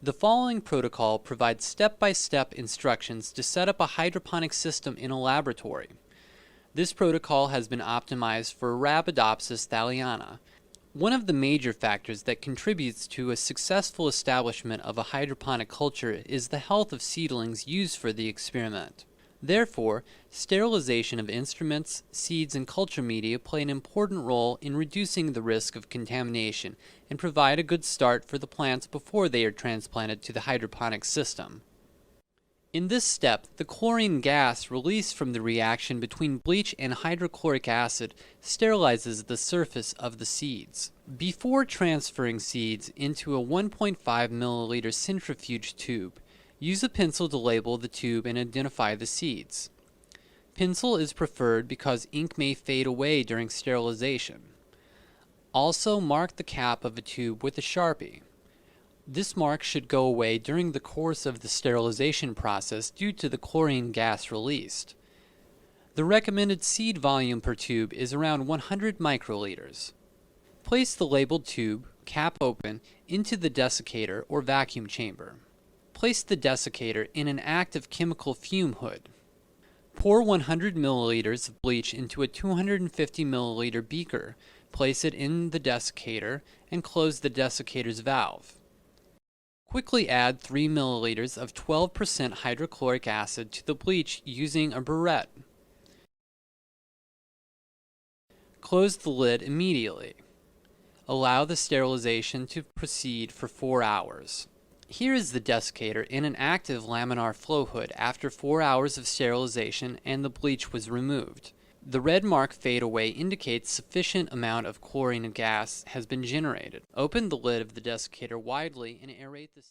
The following protocol provides step-by-step instructions to set up a hydroponic system in a laboratory. This protocol has been optimized for Arabidopsis thaliana. One of the major factors that contributes to a successful establishment of a hydroponic culture is the health of seedlings used for the experiment. Therefore, sterilization of instruments, seeds, and culture media play an important role in reducing the risk of contamination and provide a good start for the plants before they are transplanted to the hydroponic system. In this step, the chlorine gas released from the reaction between bleach and hydrochloric acid sterilizes the surface of the seeds. Before transferring seeds into a 1.5 milliliter centrifuge tube, use a pencil to label the tube and identify the seeds. Pencil is preferred because ink may fade away during sterilization. Also, mark the cap of a tube with a Sharpie. This mark should go away during the course of the sterilization process due to the chlorine gas released. The recommended seed volume per tube is around 100 microliters. Place the labeled tube, cap open, into the desiccator or vacuum chamber. Place the desiccator in an active chemical fume hood. Pour 100 milliliters of bleach into a 250 milliliter beaker. Place it in the desiccator and close the desiccator's valve. Quickly add 3 milliliters of 12% hydrochloric acid to the bleach using a burette. Close the lid immediately. Allow the sterilization to proceed for 4 hours. Here is the desiccator in an active laminar flow hood after 4 hours of sterilization and the bleach was removed. The red mark fade away indicates sufficient amount of chlorine gas has been generated. Open the lid of the desiccator widely and aerate the